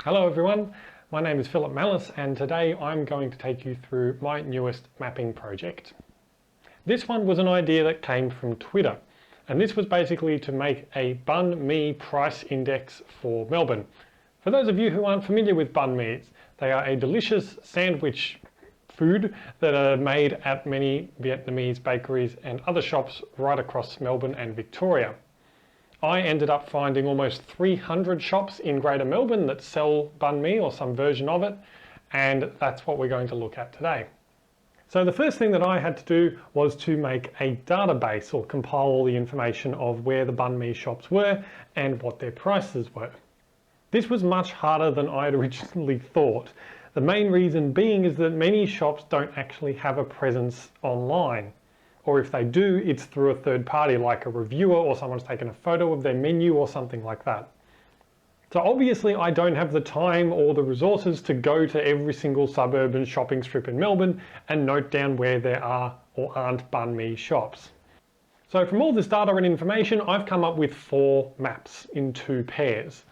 Hello everyone, my name is Philip Mallis and today I'm going to take you through my newest mapping project. This one was an idea that came from Twitter, and this was basically to make a banh mi price index for Melbourne. For those of you who aren't familiar with banh mi's, they are a delicious sandwich food that are made at many Vietnamese bakeries and other shops right across Melbourne and Victoria. I ended up finding almost 300 shops in Greater Melbourne that sell banh mi or some version of it, and that's what we're going to look at today. So the first thing that I had to do was to make a database or compile all the information of where the banh mi shops were and what their prices were. This was much harder than I had originally thought. The main reason being is that many shops don't actually have a presence online. Or if they do, it's through a third party like a reviewer or someone's taken a photo of their menu or something like that. So obviously I don't have the time or the resources to go to every single suburban shopping strip in Melbourne and note down where there are or aren't banh mi shops. So from all this data and information, I've come up with 4 maps in 2 pairs.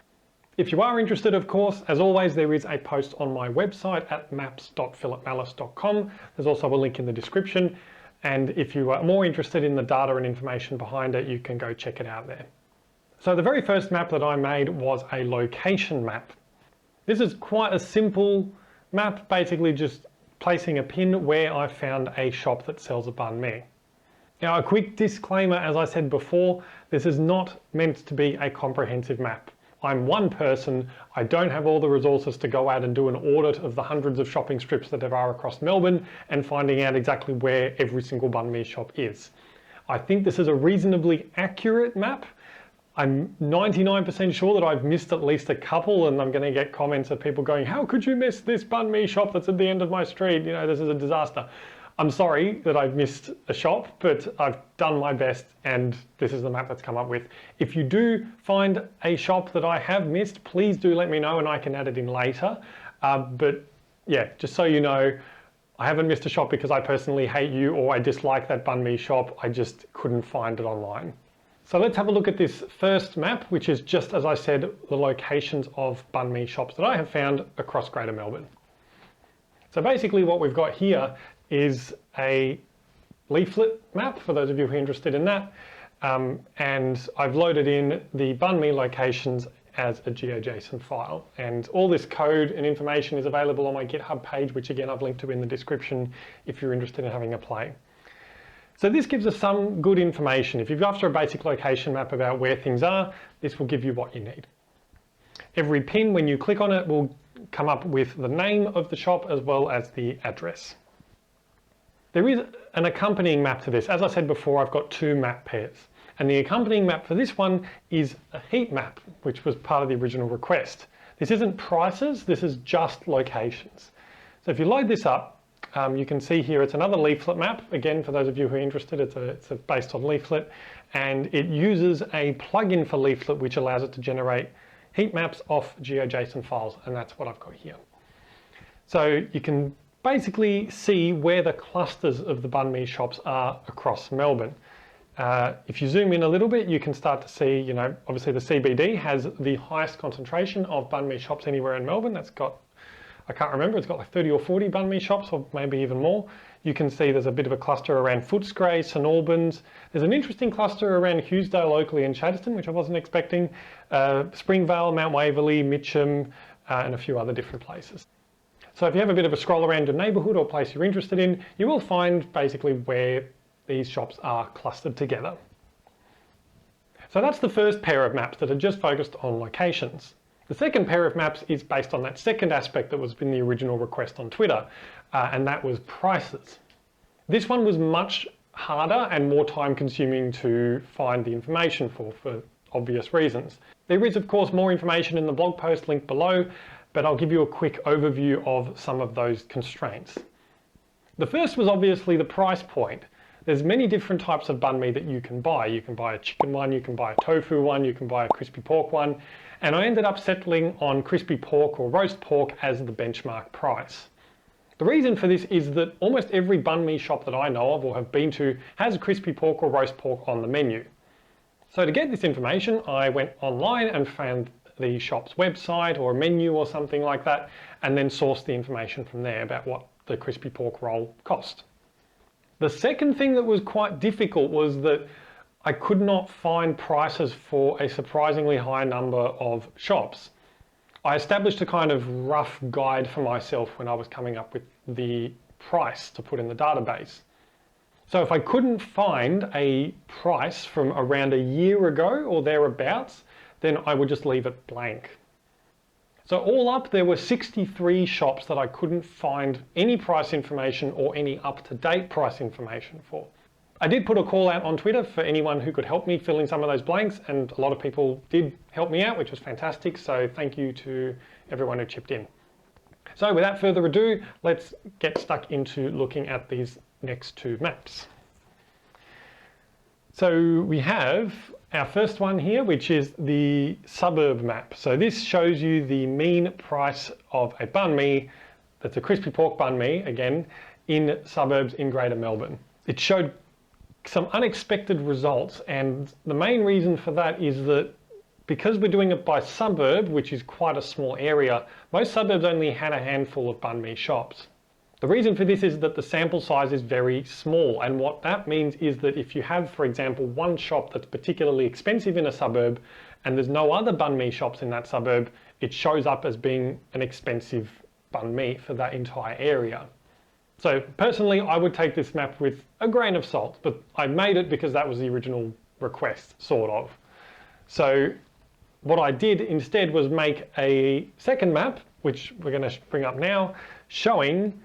If you are interested, of course, as always, there is a post on my website at maps.philipmallis.com. There's also a link in the description. And if you are more interested in the data and information behind it, you can go check it out there. So the very first map that I made was a location map. This is quite a simple map, basically just placing a pin where I found a shop that sells a banh mi. Now, a quick disclaimer, as I said before, this is not meant to be a comprehensive map. I'm one person, I don't have all the resources to go out and do an audit of the hundreds of shopping strips that there are across Melbourne and finding out exactly where every single banh mi shop is. I think this is a reasonably accurate map. I'm 99% sure that I've missed at least a couple, and I'm going to get comments of people going, how could you miss this banh mi shop that's at the end of my street? You know, this is a disaster. I'm sorry that I've missed a shop, but I've done my best and this is the map that's come up with. If you do find a shop that I have missed, please do let me know and I can add it in later. But yeah, just so you know, I haven't missed a shop because I personally hate you or I dislike that banh mi shop. I just couldn't find it online. So let's have a look at this first map, which is just, as I said, the locations of banh mi shops that I have found across Greater Melbourne. So basically what we've got here is a leaflet map, for those of you who are interested in that. And I've loaded in the banh mi locations as a GeoJSON file. And all this code and information is available on my GitHub page, which again, I've linked to in the description if you're interested in having a play. So this gives us some good information. If you're after a basic location map about where things are, this will give you what you need. Every pin, when you click on it, will come up with the name of the shop as well as the address. There is an accompanying map to this. As I said before, I've got 2 map pairs. And the accompanying map for this one is a heat map, which was part of the original request. This isn't prices, this is just locations. So if you load this up, you can see here it's another leaflet map. Again, for those of you who are interested, it's based on Leaflet. And it uses a plugin for Leaflet, which allows it to generate heat maps off GeoJSON files. And that's what I've got here. So you can basically see where the clusters of the banh mi shops are across Melbourne. If you zoom in a little bit, you can start to see, you know, obviously the CBD has the highest concentration of banh mi shops anywhere in Melbourne. That's got, I can't remember, it's got like 30 or 40 banh mi shops or maybe even more. You can see there's a bit of a cluster around Footscray, St Albans. There's an interesting cluster around Hughesdale, Oakley and Chadstone, which I wasn't expecting. Springvale, Mount Waverley, Mitcham, and a few other different places. So if you have a bit of a scroll around your neighbourhood or place you're interested in, you will find basically where these shops are clustered together. So that's the first pair of maps that are just focused on locations. The second pair of maps is based on that second aspect that was in the original request on Twitter, and that was prices. This one was much harder and more time consuming to find the information for obvious reasons. There is of course more information in the blog post linked below, but I'll give you a quick overview of some of those constraints. The first was obviously the price point. There's many different types of banh mi that you can buy. You can buy a chicken one, you can buy a tofu one, you can buy a crispy pork one, and I ended up settling on crispy pork or roast pork as the benchmark price. The reason for this is that almost every banh mi shop that I know of or have been to has crispy pork or roast pork on the menu. So to get this information, I went online and found the shop's website or a menu or something like that, and then source the information from there about what the crispy pork roll cost. The second thing that was quite difficult was that I could not find prices for a surprisingly high number of shops. I established a kind of rough guide for myself when I was coming up with the price to put in the database. So if I couldn't find a price from around a year ago or thereabouts, then I would just leave it blank. So all up, there were 63 shops that I couldn't find any price information or any up-to-date price information for. I did put a call out on Twitter for anyone who could help me fill in some of those blanks, and a lot of people did help me out, which was fantastic. So thank you to everyone who chipped in. So without further ado, let's get stuck into looking at these next two maps. So we have our first one here, which is the suburb map. So this shows you the mean price of a banh mi, that's a crispy pork banh mi, again, in suburbs in Greater Melbourne. It showed some unexpected results, and the main reason for that is that because we're doing it by suburb, which is quite a small area, most suburbs only had a handful of banh mi shops. The reason for this is that the sample size is very small, and what that means is that if you have, for example, one shop that's particularly expensive in a suburb and there's no other banh mi shops in that suburb, it shows up as being an expensive banh mi for that entire area. So personally, I would take this map with a grain of salt, but I made it because that was the original request, sort of. So what I did instead was make a second map, which we're going to bring up now, showing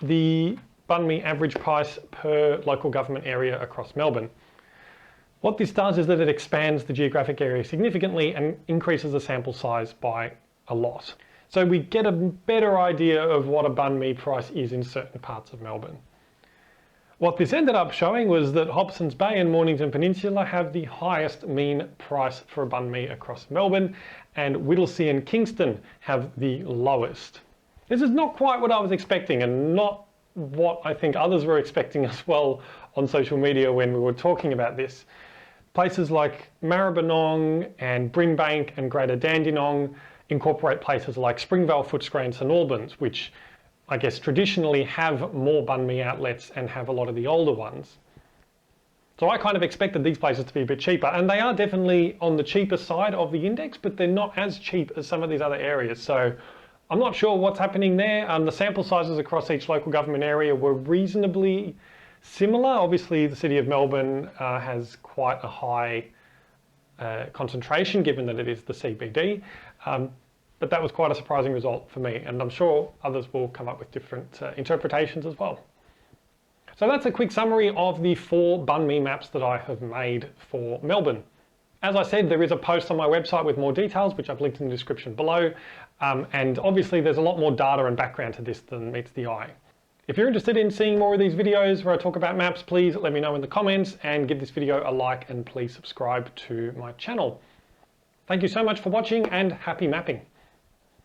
the banh mi average price per local government area across Melbourne. What this does is that it expands the geographic area significantly and increases the sample size by a lot. So we get a better idea of what a banh mi price is in certain parts of Melbourne. What this ended up showing was that Hobsons Bay and Mornington Peninsula have the highest mean price for a banh mi across Melbourne, and Whittlesea and Kingston have the lowest. This is not quite what I was expecting, and not what I think others were expecting as well on social media when we were talking about this. Places like Maribyrnong and Brimbank and Greater Dandenong incorporate places like Springvale, Footscray and St Albans, which I guess traditionally have more banh mi outlets and have a lot of the older ones. So I kind of expected these places to be a bit cheaper, and they are definitely on the cheaper side of the index, but they're not as cheap as some of these other areas. So I'm not sure what's happening there. The sample sizes across each local government area were reasonably similar. Obviously, the City of Melbourne has quite a high concentration, given that it is the CBD. But that was quite a surprising result for me, and I'm sure others will come up with different interpretations as well. So that's a quick summary of the 4 banh mi maps that I have made for Melbourne. As I said, there is a post on my website with more details, which I've linked in the description below. And obviously there's a lot more data and background to this than meets the eye. If you're interested in seeing more of these videos where I talk about maps, please let me know in the comments and give this video a like, and please subscribe to my channel. Thank you so much for watching, and happy mapping.